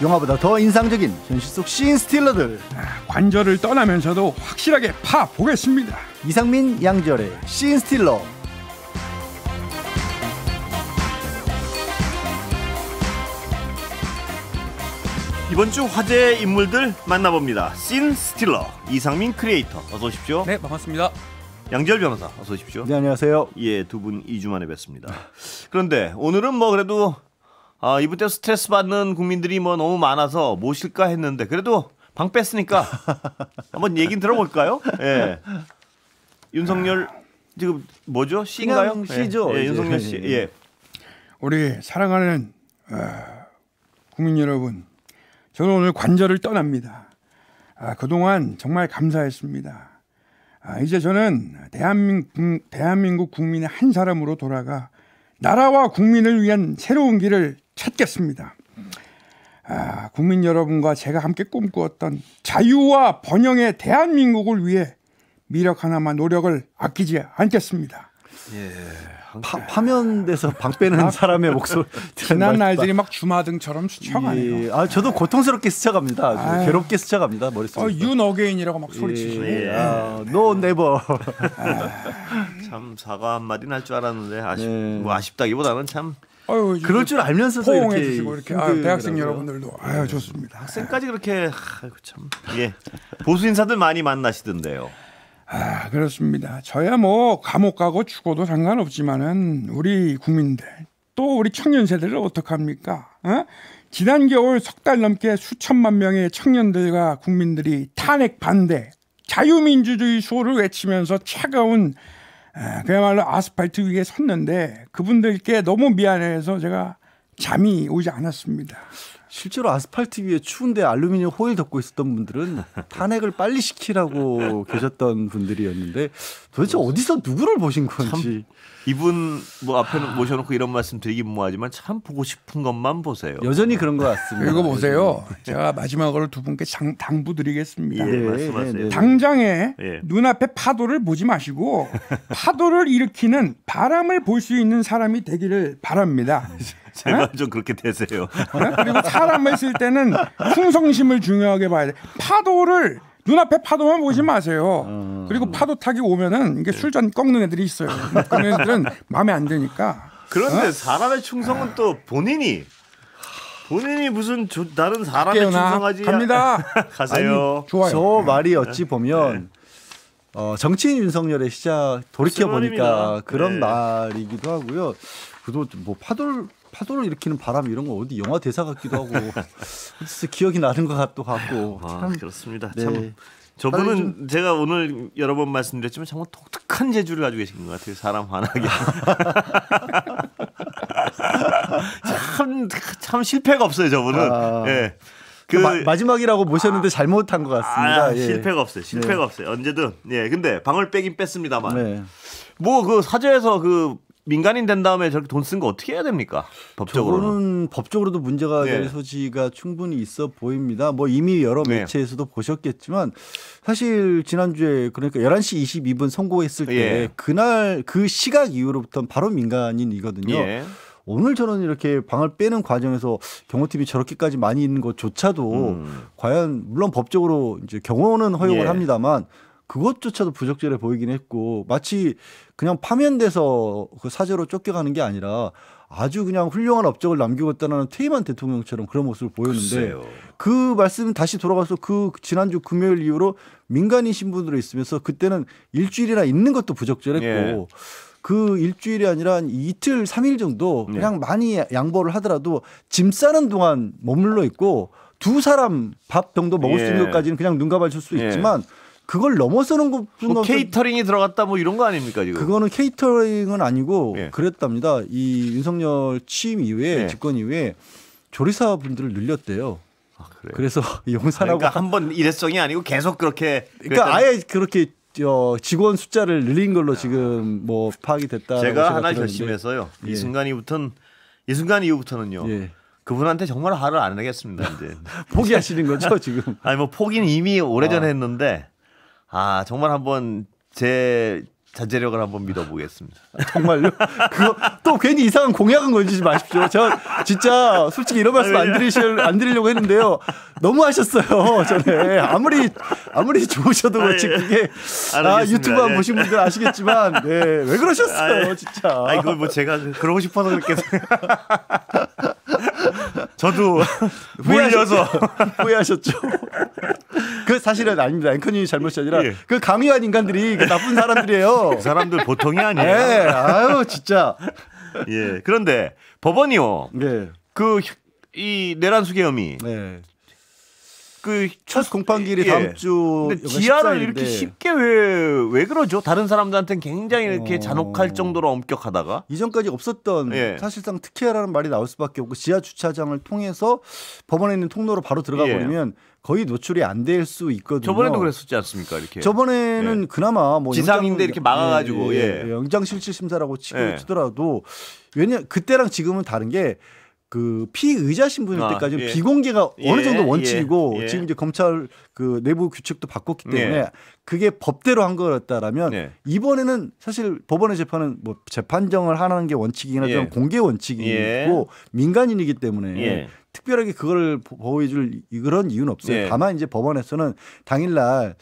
영화보다 더 인상적인 현실 속 씬 스틸러들. 관절을 떠나면서도 확실하게 파 보겠습니다. 이상민, 양절의 씬 스틸러. 이번 주 화제의 인물들 만나봅니다. 씬 스틸러 이상민 크리에이터 어서 오십시오. 네, 반갑습니다. 양지열 변호사 어서 오십시오. 네, 안녕하세요. 예, 두 분 2주 만에 뵙습니다. 그런데 오늘은 뭐 그래도 이번 때 스트레스 받는 국민들이 뭐 너무 많아서 모실까 했는데 그래도 방 뺐으니까 한번 얘기 들어볼까요? 예. 윤석열 지금 뭐죠? 씨인가요? 씨죠. 예, 윤석열 씨. 예. 우리 사랑하는 국민 여러분, 저는 오늘 관절을 떠납니다. 그동안 정말 감사했습니다. 이제 저는 대한민국 국민의 한 사람으로 돌아가 나라와 국민을 위한 새로운 길을 찾겠습니다. 국민 여러분과 제가 함께 꿈꾸었던 자유와 번영의 대한민국을 위해 미력 하나만 노력을 아끼지 않겠습니다. 예. 파면돼서 방 빼는 사람의 목소리. 지난 날들이 막 주마등처럼 스쳐가네요. 예. 저도 고통스럽게 스쳐갑니다. 괴롭게 스쳐갑니다. 머릿속에. 윤어게인이라고 막 소리치시고. No never. 참 사과 한마디는 할 줄 알았는데 뭐 아쉽다기보다는 참 그럴 줄 알면서도 포옹해 이렇게 주시고 이렇게 대학생 여러분들도 좋습니다. 학생까지 그렇게 참 보수 인사들 많이 만나시던데요. 그렇습니다. 저야 뭐 감옥 가고 죽어도 상관없지만은 우리 국민들 또 우리 청년 세대를 어떡합니까? 지난 겨울 석 달 넘게 수천만 명의 청년들과 국민들이 탄핵 반대, 자유민주주의 수호를 외치면서 차가운 그야말로 아스팔트 위에 섰는데 그분들께 너무 미안해서 제가 잠이 오지 않았습니다. 실제로 아스팔트 위에 추운데 알루미늄 호일 덮고 있었던 분들은 탄핵을 빨리 시키라고 계셨던 분들이었는데 도대체 어디서 누구를 보신 건지. 이분 뭐 앞에 모셔놓고 이런 말씀 드리긴 뭐하지만 참 보고 싶은 것만 보세요. 여전히 그런 것 같습니다. 이거 보세요. 제가 마지막으로 두 분께 당부드리겠습니다. 예, 말씀하세요. 당장에 눈앞에 파도를 보지 마시고 파도를 일으키는 바람을 볼 수 있는 사람이 되기를 바랍니다. 제발 좀 그렇게 되세요. 그리고 사람을 쓸 때는 충성심을 중요하게 봐야 돼. 눈앞에 파도만 보지 마세요. 그리고 파도 타기 오면은 이게 술잔 꺾는 애들이 있어요. 그런 애들은 마음에 안 드니까. 그런데 사람의 충성은 또 본인이 무슨 다른 사람의 충성하지. 갑니다. 가세요. 아니, 좋아요. 저 말이 어찌 보면 정치인 윤석열의 시작 돌이켜 보니까 그런 말이기도 하고요. 그래도 뭐 파도를 일으키는 바람 이런 거 어디 영화 대사 같기도 하고 진짜 기억이 나는 것 같기도 하고. 참 그렇습니다. 참 저분은 제가 오늘 여러 번 말씀드렸지만 정말 독특한 재주를 가지고 계신 것 같아요. 사람 화나게. 참 실패가 없어요. 저분은. 예. 마지막이라고 모셨는데 잘못한 것 같습니다. 실패가 없어요. 실패가 없어요. 언제든. 예. 근데 방을 빼긴 뺐습니다만. 뭐 그 사저에서 민간인 된 다음에 저렇게 돈 쓴 거 어떻게 해야 됩니까? 법적으로는. 저거는 법적으로도 문제가 될 소지가 충분히 있어 보입니다. 뭐 이미 여러 매체에서도 보셨겠지만 사실 지난주에 그러니까 11시 22분 선고했을 때 그날 그 시각 이후로부터는 바로 민간인이거든요. 오늘 저는 이렇게 방을 빼는 과정에서 경호팀이 저렇게까지 많이 있는 것조차도 과연 물론 법적으로 이제 경호는 허용을 합니다만 그것조차도 부적절해 보이긴 했고 마치 그냥 파면돼서 그 사저로 쫓겨가는 게 아니라 아주 그냥 훌륭한 업적을 남기고 있다는 퇴임한 대통령처럼 그런 모습을 보였는데 글쎄요. 그 말씀 다시 돌아가서 그 지난주 금요일 이후로 민간인 신분으로 있으면서 그때는 일주일이나 있는 것도 부적절했고 그 일주일이 아니라 한 이틀 3일 정도 그냥 많이 양보를 하더라도 짐 싸는 동안 머물러 있고 두 사람 밥 정도 먹을 수 있는 것까지는 그냥 눈 감아줄 수 있지만 그걸 넘어서는 것 뭐 케이터링이 들어갔다 뭐 이런 거 아닙니까 지금? 그거는 케이터링은 아니고 그랬답니다. 이 윤석열 취임 이후에 집권 이후에 조리사 분들을 늘렸대요. 그래요? 그래서 용산하고 그러니까 한번 일회성이 아니고 계속 그렇게 그러니까 아예 그렇게 직원 숫자를 늘린 걸로 지금 뭐 파악이 됐다. 제가 하나 결심해서요. 이 순간 이후부터는요. 그분한테 정말 화를 안 내겠습니다. 이제 포기하시는 거죠 지금? 아니 뭐 포기는 이미 오래전에 했는데 정말 한번 제 자제력을 한번 믿어보겠습니다. 정말요? 그거 또 괜히 이상한 공약은 걸리지 마십시오. 저 진짜 솔직히 이런 말씀 안 드리려고 했는데요. 너무 하셨어요. 전에 아무리 좋으셔도 그렇지 그게 유튜브 한 보신 분들 아시겠지만 왜 그러셨어요, 진짜. 이거 뭐 제가 그러고 싶어서 그렇게 저도 몰려서 후회하셨죠. 그 사실은 아닙니다. 앵커님이 잘못이 아니라 그 강요한 인간들이 나쁜 사람들이에요. 그 사람들 보통이 아니에요. 네, 아유 진짜. 예. 그런데 법원이요. 네. 이 내란수계 혐의. 네. 첫 공판기일이 다음 주. 근데 지하를 이렇게 쉽게 왜 그러죠? 다른 사람들한테는 굉장히 이렇게 잔혹할 정도로 엄격하다가 이전까지 없었던 사실상 특혜라는 말이 나올 수밖에 없고 지하 주차장을 통해서 법원에 있는 통로로 바로 들어가 버리면 거의 노출이 안 될 수 있거든요. 저번에도 그랬었지 않습니까? 이렇게. 저번에는 그나마 뭐 지상인데 이렇게 막아가지고 영장 실질 심사라고 치더라도 왜냐 그때랑 지금은 다른 게. 그 피의자 신분일 때까지는 비공개가 어느 정도 원칙이고 지금 이제 검찰 그 내부 규칙도 바꿨기 때문에 그게 법대로 한 거였다라면 이번에는 사실 법원의 재판은 뭐 재판정을 하는 게 원칙이긴 하지만 공개 원칙이고 민간인이기 때문에 특별하게 그걸 보여줄 그런 이유는 없어요. 다만 이제 법원에서는 당일날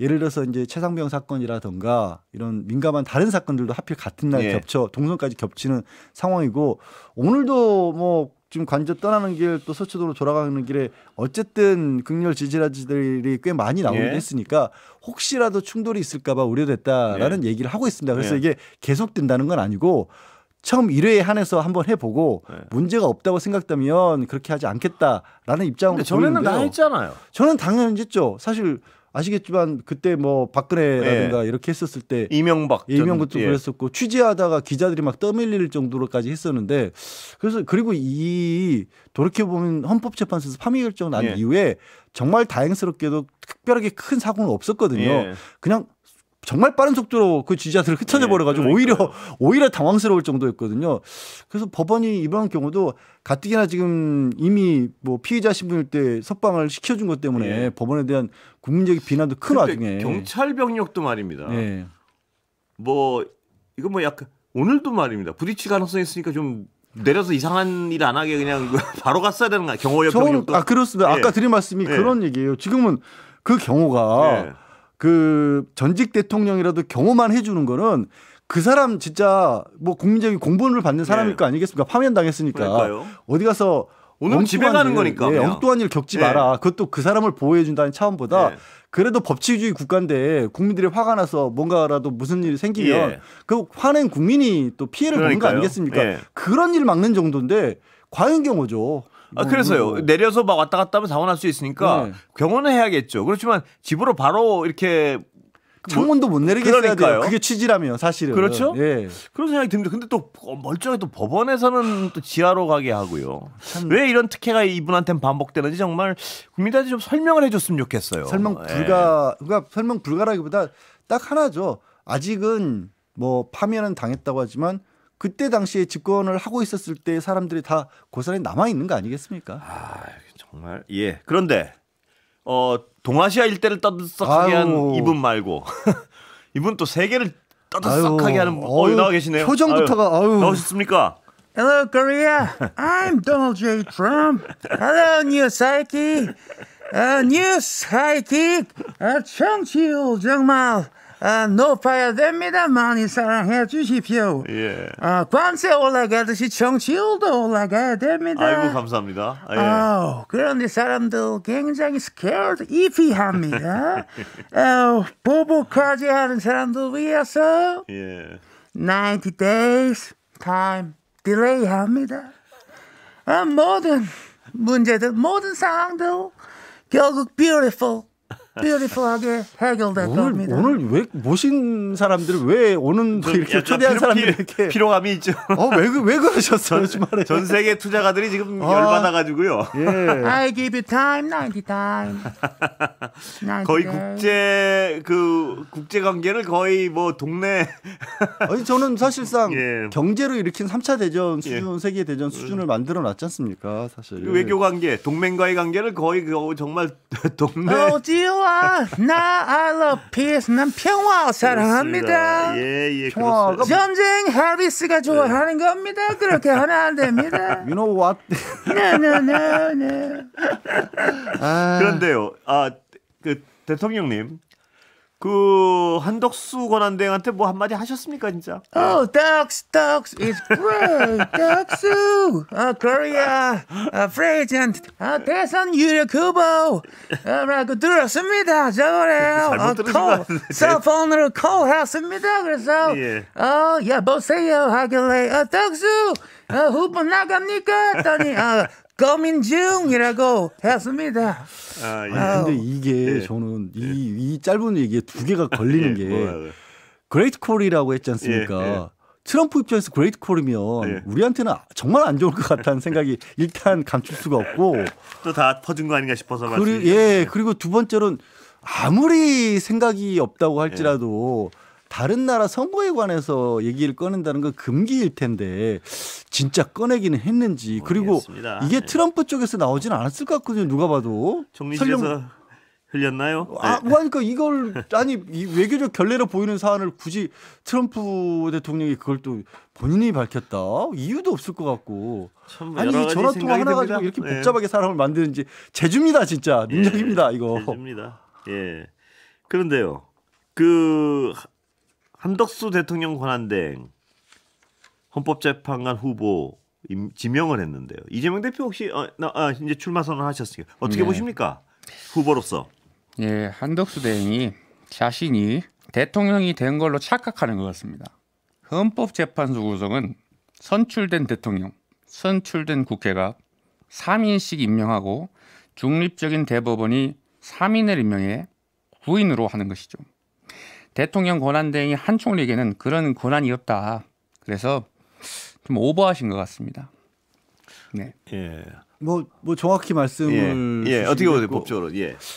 예를 들어서 이제 최상병 사건이라든가 이런 민감한 다른 사건들도 하필 같은 날 동선까지 겹치는 상황이고 오늘도 뭐 지금 관저 떠나는 길 또 서초도로 돌아가는 길에 어쨌든 극렬 지지자들이 꽤 많이 나오긴 했으니까 혹시라도 충돌이 있을까 봐 우려됐다라는 얘기를 하고 있습니다. 그래서 이게 계속된다는 건 아니고 처음 1회에 한해서 한번 해보고 문제가 없다고 생각되면 그렇게 하지 않겠다라는 입장으로 보이는데요. 전에는 다 했잖아요. 저는 당연히 했죠. 사실 아시겠지만 그때 뭐 박근혜라든가 이렇게 했었을 때 이명박도 그랬었고 취재하다가 기자들이 막 떠밀릴 정도로까지 했었는데 그래서 그리고 이 돌이켜보면 헌법재판소에서 파면 결정 난 이후에 정말 다행스럽게도 특별하게 큰 사고는 없었거든요. 그냥 정말 빠른 속도로 그 지지자들을 흩어져 버려가지고 오히려 당황스러울 정도였거든요. 그래서 법원이 이번 경우도 가뜩이나 지금 이미 뭐 피의자 신분일 때 석방을 시켜준 것 때문에 법원에 대한 국민적인 비난도 큰 와중에 경찰 병력도 말입니다. 뭐 이거 뭐 약간 오늘도 말입니다. 부딪힐 가능성이 있으니까 좀 내려서 이상한 일 안 하게 그냥 바로 갔어야 되는 거야. 경호역 병력도. 그렇습니다. 아까 드린 말씀이 그런 얘기예요. 지금은 그 경호가 그 전직 대통령이라도 경호만 해주는 거는 그 사람 진짜 뭐 국민적인 공분을 받는 사람일 거 아니겠습니까? 파면당했으니까. 그러니까요. 어디 가서 오늘 집에 가는 거니까. 엉뚱한 일 겪지 마라. 그것도 그 사람을 보호해준다는 차원보다 그래도 법치주의 국가인데 국민들이 화가 나서 뭔가라도 무슨 일이 생기면 그 화낸 국민이 또 피해를 보는 거 아니겠습니까? 그런 일 막는 정도인데 과연 경호죠. 그래서요. 내려서 막 왔다 갔다 하면 사고 날 수 있으니까 경호는 해야겠죠. 그렇지만 집으로 바로 이렇게 창문도 못 내리게 했어야 돼요. 그게 취지라면 사실은. 그렇죠. 그런 생각이 듭니다. 근데 또 멀쩡하게 또 법원에서는 또 지하로 가게 하고요. 왜 이런 특혜가 이분한테는 반복되는지 정말 국민들한테 좀 설명을 해줬으면 좋겠어요. 그러니까 설명 불가라기보다 딱 하나죠. 아직은 뭐 파면은 당했다고 하지만 그때 당시에 집권을 하고 있었을 때 사람들이 다 고스란히 남아 있는 거 아니겠습니까? 정말 그런데 동아시아 일대를 떠들썩하게 한 이분 말고 이분 또 세계를 떠들썩하게 하는 나와 계시네요. 표정부터가 나오셨습니까? Hello, Korea. I'm Donald J. Trump. Hello, New Psyche. New Psyche. 청취율 정말 높아야 됩니다. 많이 사랑해 주십시오. 관세 올라가듯이 청취율도 올라가야 됩니다. 아이고 감사합니다. 그런데 사람들 굉장히 scared, 이피합니다. 보복까지 하는 사람들 위해서 90 days time 딜레이 합니다. 모든 문제들, 모든 상황들 결국 beautiful하게 해결될 겁니다. 오늘 왜 모신 사람들을 왜 오는 이렇게 초대한 사람들이 이렇게 피로감이 있죠. 왜 그러셨어요 주말에? 전 세계 투자가들이 지금 열받아가지고요. I give you time, 90 time. 거의 국제 관계를 거의 뭐 동네. 아니 저는 사실상 경제로 일으킨 3차 대전 수준, 세계 대전 수준을 만들어 놨지 않습니까? 사실 외교 관계, 동맹과의 관계를 거의 정말 동네. 좋아. 나 I love peace. 난 평화 사랑합니다. 예, 평화가 전쟁 하비스가 좋아하는 겁니다. 그렇게 하면 안 됩니다. You know what? 네네네네. 그런데요, 그 대통령님, 그 한덕수 권한대행한테 뭐 한마디 하셨습니까, 진짜? Oh, Ducks is great. 덕수, Korea, President, 대선 유력 후보, 라고 들었습니다. 저거래요. 잘못 들으신 것 같은데. 셀폰으로 콜했습니다. 그래서, 예. 여보세요 하길래, 덕수, 후보 나갑니까? 했더니, 고민 중이라고 했습니다. 근데 이게 저는 이 짧은 얘기에 두 개가 걸리는 게 그레이트 콜이라고 했지 않습니까? 트럼프 입장에서 그레이트 콜이면 우리한테는 정말 안 좋을 것 같다는 생각이 일단 감출 수가 없고 또 다 퍼준 거 아닌가 싶어서 그리고 두 번째로는 아무리 생각이 없다고 할지라도 다른 나라 선거에 관해서 얘기를 꺼낸다는 건 금기일 텐데 진짜 꺼내기는 했는지 그리고 이게 트럼프 쪽에서 나오진 않았을 것 같거든요. 누가 봐도. 정리실에서 흘렸나요? 그러니까 이걸 이 외교적 결례로 보이는 사안을 굳이 트럼프 대통령이 그걸 또 본인이 밝혔다. 이유도 없을 것 같고. 아니 이 전화통화 하나 가지고 이렇게 복잡하게 사람을 만드는지 제주입니다. 진짜. 능력입니다. 이거. 제주입니다. 예. 그런데요. 그 한덕수 대통령 권한대행 헌법재판관 후보 지명을 했는데요. 이재명 대표 혹시 이제 출마 선언하셨으니까 어떻게 보십니까? 후보로서. 예, 한덕수 대행이 자신이 대통령이 된 걸로 착각하는 것 같습니다. 헌법재판소 구성은 선출된 대통령, 선출된 국회가 3인씩 임명하고 중립적인 대법원이 3인을 임명해 9인으로 하는 것이죠. 대통령 권한대행이 한 총리에게는 그런 권한이 없다. 그래서 좀 오버하신 것 같습니다. 네. 예. 뭐 정확히 말씀을 어떻게 보세요 법적으로?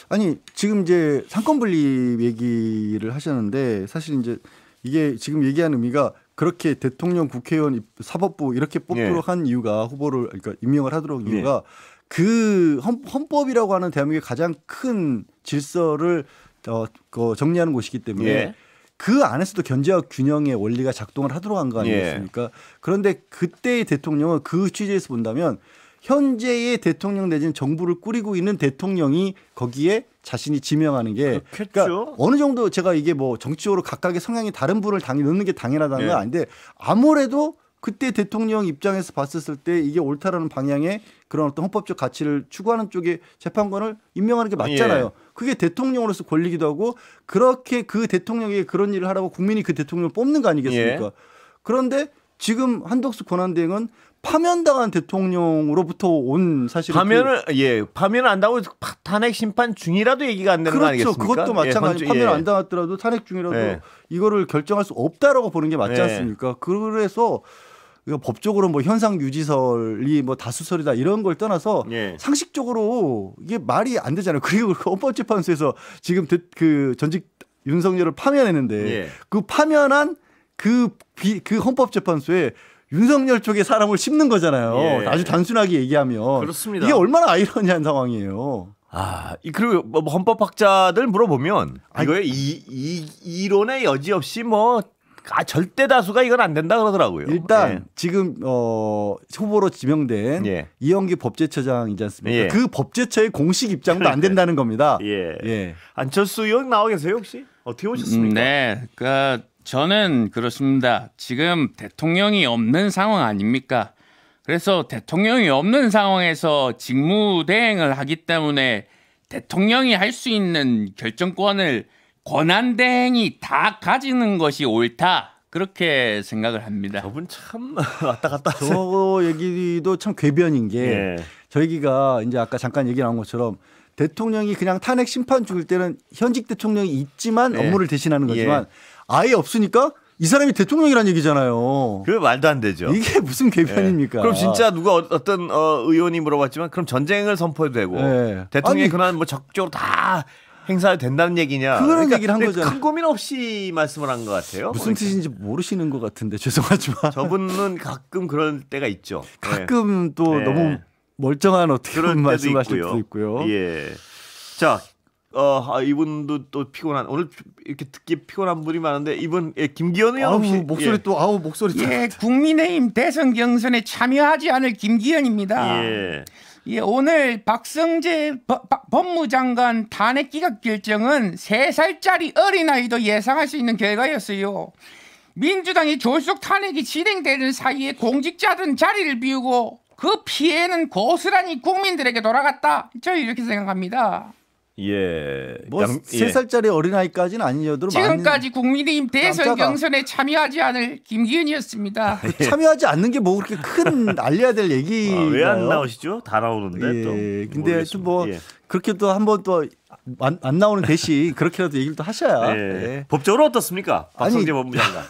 아니 지금 이제 상권 분립 얘기를 하셨는데 사실 이제 이게 지금 얘기하는 의미가 그렇게 대통령, 국회의원, 사법부 이렇게 뽑도록 한 이유가 후보를 그러니까 임명을 하도록 이유가 그 헌법이라고 하는 대한민국의 가장 큰 질서를 정리하는 곳이기 때문에 그 안에서도 견제와 균형의 원리가 작동을 하도록 한 거 아니겠습니까? 그런데 그때의 대통령은 그 취지에서 본다면 현재의 대통령 내지는 정부를 꾸리고 있는 대통령이 거기에 자신이 지명하는 게 그러니까 어느 정도 제가 이게 뭐 정치적으로 각각의 성향이 다른 분을 넣는 게 당연하다는 건 아닌데 아무래도 그때 대통령 입장에서 봤었을 때 이게 옳다라는 방향의 그런 어떤 헌법적 가치를 추구하는 쪽에 재판관을 임명하는 게 맞잖아요. 그게 대통령으로서 권리기도 하고 그렇게 그 대통령에게 그런 일을 하라고 국민이 그 대통령을 뽑는 거 아니겠습니까? 그런데 지금 한덕수 권한대행은 파면당한 대통령으로부터 온 사실 파면을 안 당하고 탄핵 심판 중이라도 얘기가 안 되는 거 아니겠습니까? 그것도 마찬가지. 파면 안 당했더라도 탄핵 중이라도 이거를 결정할 수 없다라고 보는 게 맞지 않습니까? 그래서 이거 법적으로 뭐 현상 유지설이 뭐 다수설이다 이런 걸 떠나서 상식적으로 이게 말이 안 되잖아요. 그리고 헌법재판소에서 지금 그 전직 윤석열을 파면했는데 그 파면한 그 헌법재판소에 윤석열 쪽에 사람을 씹는 거잖아요. 아주 단순하게 얘기하면. 그렇습니다. 이게 얼마나 아이러니한 상황이에요. 그리고 뭐 헌법학자들 물어보면 이거에 이론의 여지 없이 뭐 절대 다수가 이건 안 된다 그러더라고요. 일단 지금 후보로 지명된 이영기 법제처장이지 않습니까? 그 법제처의 공식 입장도 안 된다는 겁니다. 안철수 의원 나와 계세요 혹시? 어떻게 보셨습니까? 네, 저는 그렇습니다. 지금 대통령이 없는 상황 아닙니까? 그래서 대통령이 없는 상황에서 직무대행을 하기 때문에 대통령이 할 수 있는 결정권을 권한대행이 다 가지는 것이 옳다. 그렇게 생각을 합니다. 저분 참 왔다 갔다 저 얘기도 참 궤변인 게 저 얘기가 이제 아까 잠깐 얘기 나온 것처럼 대통령이 그냥 탄핵 심판 중일 때는 현직 대통령이 있지만 업무를 대신하는 거지만 아예 없으니까 이 사람이 대통령이란 얘기잖아요. 그 말도 안 되죠. 이게 무슨 궤변입니까? 그럼 진짜 누가 어떤 의원이 물어봤지만 그럼 전쟁을 선포해도 되고 대통령의 권한 뭐 적극적으로 다 행사해도 된다는 얘기냐. 그런 얘기를 한 거잖아요. 큰 고민 없이 말씀을 한 것 같아요. 무슨 뜻인지 모르시는 것 같은데 죄송하지만. 저분은 가끔 그럴 때가 있죠. 가끔 또 너무 멀쩡한 어떻게 보면 말씀하실 수도 있고요. 자, 이분도 또 피곤한 오늘 이렇게 듣기 피곤한 분이 많은데 이분 김기현 의원 혹시 목소리 또 목소리 예, 국민의힘 대선 경선에 참여하지 않을 김기현입니다. 예, 오늘 박성재 법무장관 탄핵 기각 결정은 3살짜리 어린아이도 예상할 수 있는 결과였어요. 민주당이 졸속 탄핵이 진행되는 사이에 공직자들은 자리를 비우고 그 피해는 고스란히 국민들에게 돌아갔다. 저는 이렇게 생각합니다. 예. 뭐 3살짜리 어린아이까지는 아니어도 지금까지 국민의힘 대선 경선에 참여하지 않을 김기현이었습니다. 참여하지 않는 게 뭐 그렇게 큰 알려야 될 얘기. 왜 안 나오시죠? 다 나오는데 또. 근데 뭐 그렇게 또 한번 또 안 나오는 대신 그렇게라도 얘기를 또 하셔야. 법적으로 어떻습니까? 박성재 법무장관.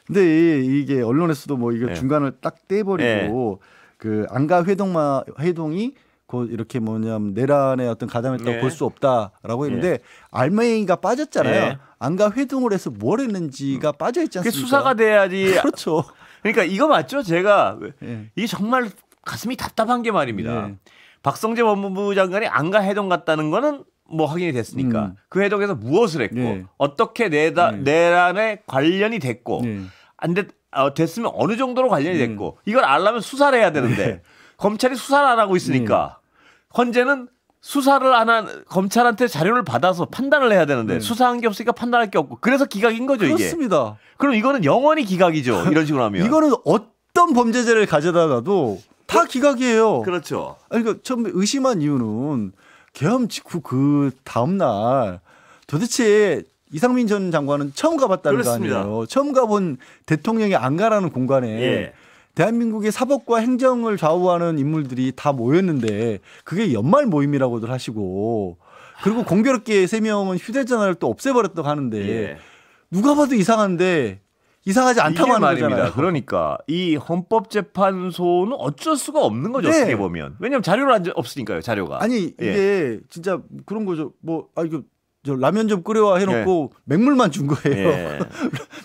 근데 이게 언론에서도 뭐 이거 중간을 딱 떼버리고 그 안가 회동이 곧 이렇게 뭐냐면 내란의 어떤 가담했다고 볼 수 없다라고 했는데 알맹이가 빠졌잖아요. 안가 회동을 해서 뭘 했는지가 빠져 있지 않습니까? 그게 수사가 돼야지. 그렇죠. 그러니까 이거 맞죠? 제가 이게 정말 가슴이 답답한 게 말입니다. 박성재 법무부 장관이 안가 회동 갔다는 거는 뭐 확인이 됐으니까 그 회동에서 무엇을 했고 어떻게 내란에 관련이 됐고 됐으면 어느 정도로 관련이 됐고 이걸 알려면 수사를 해야 되는데 검찰이 수사를 안 하고 있으니까 헌재는 수사를 안 한 검찰한테 자료를 받아서 판단을 해야 되는데 수사한 게 없으니까 판단할 게 없고 그래서 기각인 거죠. 그렇습니다. 이게. 그럼 이거는 영원히 기각이죠. 이런 식으로 하면. 이거는 어떤 범죄자를 가져다 놔도 다 기각이에요. 그렇죠. 그러니까 처음에 의심한 이유는 계엄 직후 그 다음 날 도대체 이상민 전 장관은 처음 가봤다는 그렇습니다. 거 아니에요. 처음 가본 대통령이 안 가라는 공간에 대한민국의 사법과 행정을 좌우하는 인물들이 다 모였는데 그게 연말 모임이라고들 하시고 그리고 공교롭게 3명은 휴대전화를 또 없애버렸다고 하는데 누가 봐도 이상한데 이상하지 않다고 하는 거잖아요. 그러니까 이 헌법재판소는 어쩔 수가 없는 거죠. 어떻게 보면. 왜냐하면 자료가 없으니까요. 자료가. 아니 이게 진짜 그런 거죠. 뭐 이거 저 라면 좀 끓여와 해놓고 맹물만 준 거예요.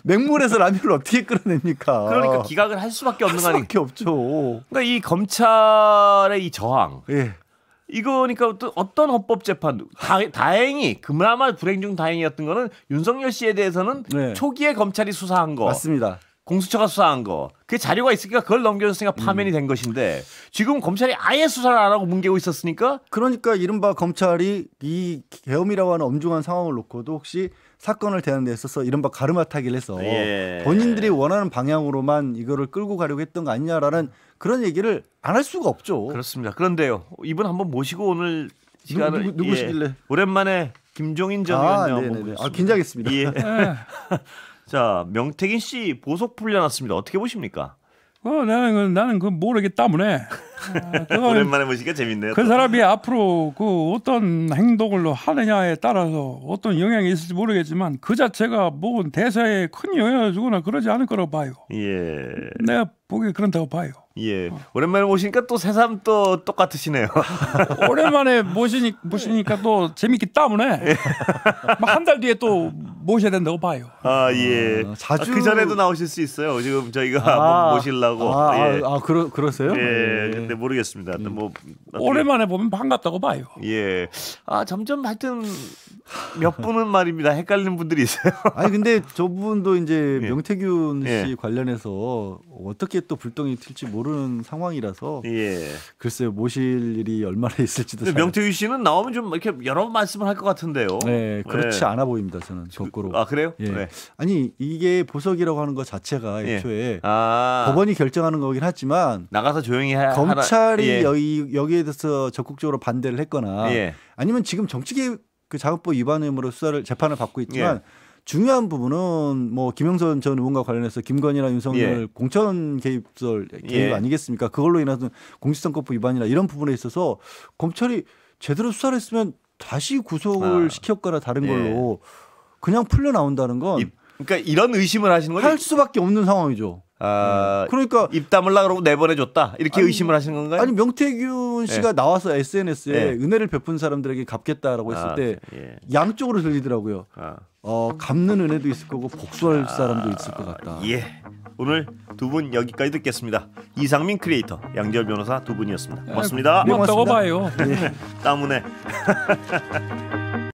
맹물에서 라면을 어떻게 끓여냅니까? 그러니까 기각을 할 수밖에 없는 거 아니에요. 수밖에 없죠. 그러니까 이 검찰의 이 저항. 이거니까 어떤 헌법재판 다행히 그나마 불행 중 다행이었던 거는 윤석열 씨에 대해서는 초기에 검찰이 수사한 거. 맞습니다. 공수처가 수사한 거. 그 자료가 있으니까 그걸 넘겨줬으니까 파면이 된 것인데 지금 검찰이 아예 수사를 안 하고 뭉개고 있었으니까 그러니까 이른바 검찰이 이 계엄이라고 하는 엄중한 상황을 놓고도 혹시 사건을 대하는 데 있어서 이른바 가르마타기를 해서 본인들이 원하는 방향으로만 이거를 끌고 가려고 했던 거 아니냐라는 그런 얘기를 안 할 수가 없죠. 그렇습니다. 그런데요. 이분 한번 모시고 오늘 시간을 누구시길래 오랜만에 김종인 전 의원님 한번 모셨습니다. 긴장했습니다. 자, 명태균 씨 보석 풀려났습니다. 어떻게 보십니까? 나는 그 모르기 때문에 오랜만에 보시니까 재밌네요. 그 사람이 앞으로 그 어떤 행동을 하느냐에 따라서 어떤 영향이 있을지 모르겠지만 그 자체가 뭐 대사에 큰 영향을 주거나 그러지 않을 거라고 봐요. 내가 보기에 그런다고 봐요. 오랜만에 보시니까 또 새삼 또 똑같으시네요. 오랜만에 모시니까 또 재밌기 때문에 한 달 뒤에 또 모셔야 된다고 봐요. 자주 그 전에도 나오실 수 있어요. 지금 저희가 한번 모시려고. 그러세요? 근데 모르겠습니다. 뭐 오랜만에 보면 반갑다고 봐요. 점점 하여튼 몇 분은 말입니다. 헷갈리는 분들이 있어요. 아니 근데 저분도 이제 명태균 씨 관련해서 어떻게 또 불똥이 튈지 모르는 상황이라서 글쎄요 모실 일이 얼마나 있을지도. 근데 명태균 씨는 나오면 좀 이렇게 여러 말씀을 할 것 같은데요. 그렇지 않아 보입니다. 저는 거꾸로. 그래요? 아니 이게 보석이라고 하는 것 자체가 애초에 법원이 결정하는 거긴 하지만 나가서 조용히 검찰이 여기에 대해서 적극적으로 반대를 했거나 아니면 지금 정치개혁 그 자금법 위반 혐의로 재판을 받고 있지만 중요한 부분은 뭐 김영선 전 의원과 관련해서 김건희나 윤석열 공천 개입 아니겠습니까? 그걸로 인해서 공직선거법 위반이나 이런 부분에 있어서 검찰이 제대로 수사를 했으면 다시 구속을 시켰거나 다른 걸로 그냥 풀려 나온다는 건 그러니까 이런 의심을 하시는 거죠? 할 수밖에 없는 상황이죠. 그러니까 입 다물라 그러고 내보내줬다 이렇게 의심을 하시는 건가요? 아니 명태균 씨가 나와서 SNS에 은혜를 베푼 사람들에게 갚겠다라고 했을 때 양쪽으로 들리더라고요. 갚는 은혜도 있을 거고 복수할 사람도 있을 것 같다. 오늘 두 분 여기까지 듣겠습니다. 이상민 크리에이터, 양지열 변호사 두 분이었습니다. 고맙습니다. 고맙다고 봐요. 따문에.